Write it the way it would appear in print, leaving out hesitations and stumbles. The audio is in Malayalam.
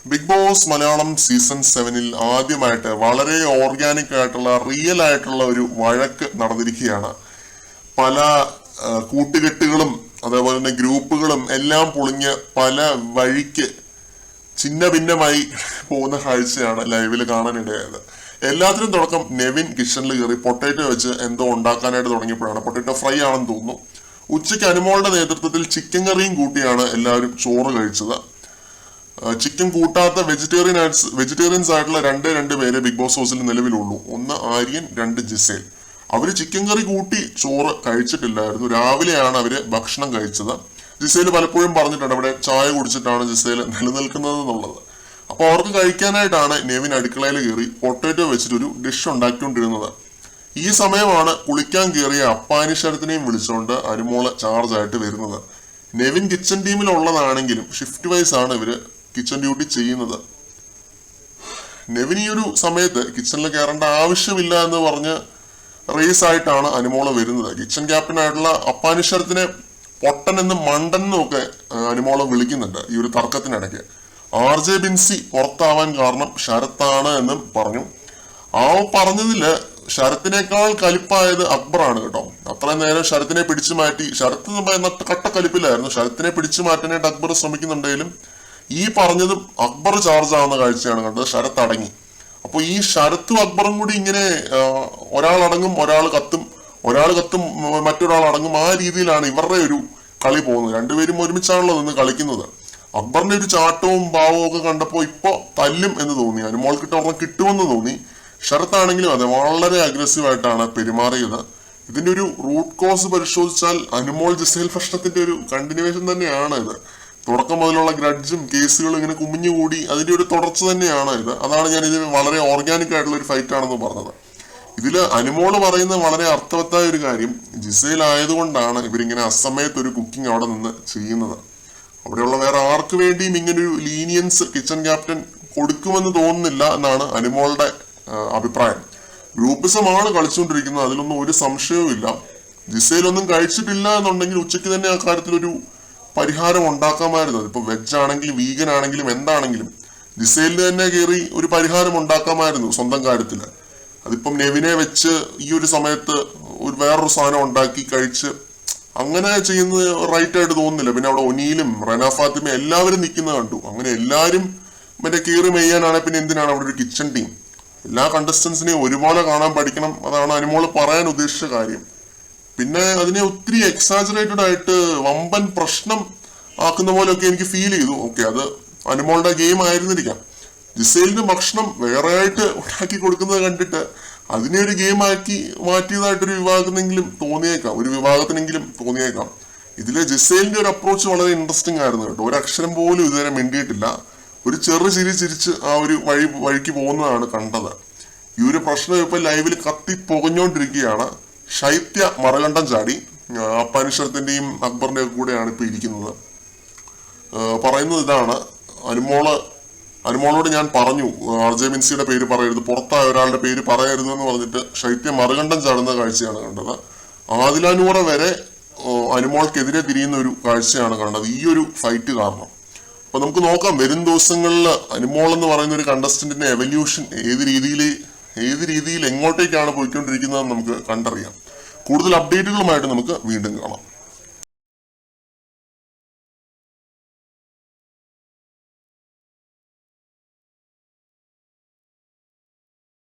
ബിഗ് ബോസ് മലയാളം സീസൺ 7-ൽ ആദ്യമായിട്ട് വളരെ ഓർഗാനിക് ആയിട്ടുള്ള റിയൽ ആയിട്ടുള്ള ഒരു വഴക്ക് നടന്നിരിക്കുകയാണ്. പല കൂട്ടുകെട്ടുകളും അതേപോലെ തന്നെ ഗ്രൂപ്പുകളും എല്ലാം പൊളിഞ്ഞ് പല വഴിക്ക് ചിന്ന ഭിന്നമായി പോകുന്ന കാഴ്ചയാണ് ലൈവിൽ കാണാനിടയായത്. എല്ലാത്തിനും തുടക്കം നെവിൻ കിച്ചണിൽ കയറി പൊട്ടേറ്റോ വെച്ച് എന്തോ ഉണ്ടാക്കാനായിട്ട് തുടങ്ങിയപ്പോഴാണ്. പൊട്ടേറ്റോ ഫ്രൈ ആണെന്ന് തോന്നുന്നു. ഉച്ചയ്ക്ക് അനുമോളുടെ നേതൃത്വത്തിൽ ചിക്കൻ കറിയും കൂട്ടിയാണ് എല്ലാവരും ചോറ് കഴിച്ചത്. ചിക്കൻ കൂട്ടാത്ത വെജിറ്റേറിയൻസ് ആയിട്ടുള്ള രണ്ട് പേര് ബിഗ് ബോസ് ഹൗസിൽ നിലവിലുള്ളൂ. ഒന്ന് ആര്യൻ, രണ്ട് ജിസേൽ. അവര് ചിക്കൻ കറി കൂട്ടി ചോറ് കഴിച്ചിട്ടില്ലായിരുന്നു. രാവിലെയാണ് അവര് ഭക്ഷണം കഴിച്ചത്. ജിസേൽ പലപ്പോഴും പറഞ്ഞിട്ടുണ്ട് അവിടെ ചായ കുടിച്ചിട്ടാണ് ജിസേൽ നിലനിൽക്കുന്നത് എന്നുള്ളത്. അപ്പൊ അവർക്ക് കഴിക്കാനായിട്ടാണ് നെവിൻ അടുക്കളയിൽ കയറി പൊട്ടേറ്റോ വെച്ചിട്ടൊരു ഡിഷ് ഉണ്ടാക്കിക്കൊണ്ടിരുന്നത്. ഈ സമയമാണ് കുളിക്കാൻ കയറിയ അപ്പാനിശരത്തിനെയും വിളിച്ചുകൊണ്ട് അനുമോള് ചാർജ് ആയിട്ട് വരുന്നത്. നെവിൻ കിച്ചൺ ടീമിലുള്ളതാണെങ്കിലും ഷിഫ്റ്റ് വൈസ് ആണ് ഇവര് കിച്ചൺ ഡ്യൂട്ടി ചെയ്യുന്നത്. നെവിൻ ഈ ഒരു സമയത്ത് കിച്ചണിൽ കയറേണ്ട ആവശ്യമില്ല എന്ന് പറഞ്ഞ് റേസ് ആയിട്ടാണ് അനുമോള് വരുന്നത്. കിച്ചൺ ക്യാപ്റ്റൻ ആയിട്ടുള്ള അപ്പാനിശരത്തിനെ പൊട്ടൻ എന്നും മണ്ടൻ എന്നും ഒക്കെ അനുമോള് വിളിക്കുന്നുണ്ട് ഈ ഒരു തർക്കത്തിനിടയ്ക്ക്. RJ ബിൻസി പുറത്താവാൻ കാരണം ശരത്താണ് എന്നും പറഞ്ഞു. ആ പറഞ്ഞതില് ശരത്തിനേക്കാൾ കലിപ്പായത് അക്ബറാണ് കേട്ടോ. അത്രയും നേരം ശരത്തിനെ പിടിച്ചു മാറ്റി, ശരത്ത് കട്ട കലിപ്പിലായിരുന്നു. ശരത്തിനെ പിടിച്ചു മാറ്റാനായിട്ട് അക്ബർ ശ്രമിക്കുന്നുണ്ടെങ്കിലും ഈ പറഞ്ഞതും അക്ബർ ചാർജ് ആവുന്ന കാഴ്ചയാണ് കണ്ടത്. ശരത്ത് അടങ്ങി. അപ്പൊ ഈ ശരത്തും അക്ബറും കൂടി ഇങ്ങനെ ഒരാൾ അടങ്ങും ഒരാൾ കത്തും, മറ്റൊരാൾ അടങ്ങും. ആ രീതിയിലാണ് ഇവരുടെ ഒരു കളി പോകുന്നത്. രണ്ടുപേരും ഒരുമിച്ചാണല്ലോ നിന്ന് കളിക്കുന്നത്. അക്ബറിന്റെ ഒരു ചാട്ടവും ഭാവവും ഒക്കെ കണ്ടപ്പോ ഇപ്പൊ തല്ലും എന്ന് തോന്നി. അനുമോൾക്കിട്ട് ഒരെണ്ണം കിട്ടുമെന്ന് തോന്നി. ശരത്താണെങ്കിലും അതെ വളരെ അഗ്രസീവ് ആയിട്ടാണ് പെരുമാറിയത്. ഇതിന്റെ ഒരു റൂട്ട് കോസ് പരിശോധിച്ചാൽ അനുമോൾ ജിസേൽ പ്രശ്നത്തിന്റെ ഒരു കണ്ടിന്യൂവേഷൻ തന്നെയാണ് ഇത്. തുടക്കം മുതലുള്ള ഗ്രഡ്ജും കേസുകളും ഇങ്ങനെ കുമിഞ്ഞുകൂടി അതിന്റെ ഒരു തുടർച്ച തന്നെയാണ് ഇത്. അതാണ് ഞാൻ ഇത് വളരെ ഓർഗാനിക് ആയിട്ടുള്ള ഒരു ഫൈറ്റ് ആണെന്ന് പറഞ്ഞത്. ഇതില് അനുമോള് പറയുന്ന വളരെ അർത്ഥവത്തായ ഒരു കാര്യം, ജിസേൽ ആയതുകൊണ്ടാണ് ഇവരിങ്ങനെ അസമയത്ത് ഒരു കുക്കിംഗ് അവിടെ നിന്ന് ചെയ്യുന്നത്. അവിടെയുള്ള വേറെ ആർക്ക് വേണ്ടിയും ഇങ്ങനൊരു ലീനിയൻസ് കിച്ചൺ ക്യാപ്റ്റൻ കൊടുക്കുമെന്ന് തോന്നുന്നില്ല എന്നാണ് അനുമോളുടെ അഭിപ്രായം. ഗ്രൂപ്പിസമാണ് കളിച്ചുകൊണ്ടിരിക്കുന്നത്, അതിലൊന്നും ഒരു സംശയവും ഇല്ല. ജിസേലൊന്നും കഴിച്ചിട്ടില്ല എന്നുണ്ടെങ്കിൽ ഉച്ചയ്ക്ക് തന്നെ ആ കാര്യത്തിൽ ഒരു പരിഹാരം ഉണ്ടാക്കാമായിരുന്നു. ഇപ്പൊ വെജ് ആണെങ്കിലും വീഗൻ ആണെങ്കിലും എന്താണെങ്കിലും ജിസേലിന് തന്നെ കയറി ഒരു പരിഹാരം ഉണ്ടാക്കാമായിരുന്നു സ്വന്തം കാര്യത്തില്. അതിപ്പം നെവിനെ വെച്ച് ഈ ഒരു സമയത്ത് ഒരു വേറൊരു സാധനം ഉണ്ടാക്കി കഴിച്ച് അങ്ങനെ ചെയ്യുന്നത് റൈറ്റ് ആയിട്ട് തോന്നുന്നില്ല. പിന്നെ അവിടെ ഒനീലും റെന ഫാത്തിമ എല്ലാവരും നിൽക്കുന്നത് കണ്ടു. അങ്ങനെ എല്ലാവരും മറ്റേ കീറി മെയ്യാനാണ്. പിന്നെ എന്തിനാണ് അവിടെ ഒരു കിച്ചൺ ടീം? എല്ലാ കണ്ടസ്റ്റൻസിനെയും ഒരുപോലെ കാണാൻ പഠിക്കണം. അതാണ് അനുമോള് പറയാൻ ഉദ്ദേശിച്ച കാര്യം. പിന്നെ അതിനെ ഒത്തിരി എക്സാജറേറ്റഡ് ആയിട്ട് വമ്പൻ പ്രശ്നം ആക്കുന്ന പോലെയൊക്കെ എനിക്ക് ഫീൽ ചെയ്തു. ഓക്കെ, അത് അനുമോളുടെ ഗെയിം ആയിരുന്നിരിക്കാം. ജിസേലിന് ഭക്ഷണം വേറെ ആയിട്ട് ഉണ്ടാക്കി കൊടുക്കുന്നത് കണ്ടിട്ട് അതിനെ ഒരു ഗെയിം ആക്കി മാറ്റിയതായിട്ടൊരു വിഭാഗത്തിനെങ്കിലും തോന്നിയേക്കാം. ഇതിലെ ജിസേലിന്റെ ഒരു അപ്രോച്ച് വളരെ ഇൻട്രസ്റ്റിംഗ് ആയിരുന്നു കേട്ടോ. ഒരു അക്ഷരം പോലും ഇതുവരെ മിണ്ടിയിട്ടില്ല. ഒരു ചിരിച്ച് ആ ഒരു വഴിക്ക് പോകുന്നതാണ് കണ്ടത്. ഈ ഒരു പ്രശ്നം ഇപ്പൊ ലൈവിൽ കത്തി പുകഞ്ഞോണ്ടിരിക്കുകയാണ്. ശൈത്യ മറുകണ്ഠം ചാടി അപ്പാനിശരത്തിന്റെയും അക്ബറിന്റെയും കൂടെയാണ് ഇപ്പൊ ഇരിക്കുന്നത്. പറയുന്നത് ഇതാണ്, അനുമോളോട് ഞാൻ പറഞ്ഞു RJ ബിൻസിയുടെ പേര് പറയരുത്, പുറത്തായ ഒരാളുടെ പേര് പറയരുത് എന്ന് പറഞ്ഞിട്ട് ശൈത്യ മറുകണ്ഠം ചാടുന്ന കാഴ്ചയാണ് കണ്ടത്. ആദില നൂറ വരെ അനുമോൾക്കെതിരെ തിരിയുന്ന ഒരു കാഴ്ചയാണ് കണ്ടത് ഈ ഒരു ഫൈറ്റ് കാരണം. അപ്പൊ നമുക്ക് നോക്കാം വരും ദിവസങ്ങളിൽ അനുമോൾ എന്ന് പറയുന്ന ഒരു കണ്ടസ്റ്റന്റിന്റെ എവല്യൂഷൻ ഏത് രീതിയിൽ എങ്ങോട്ടേക്കാണ് പോയിക്കൊണ്ടിരിക്കുന്നതെന്ന് നമുക്ക് കണ്ടറിയാം. കൂടുതൽ അപ്ഡേറ്റുകളുമായിട്ട് നമുക്ക് വീണ്ടും കാണാം.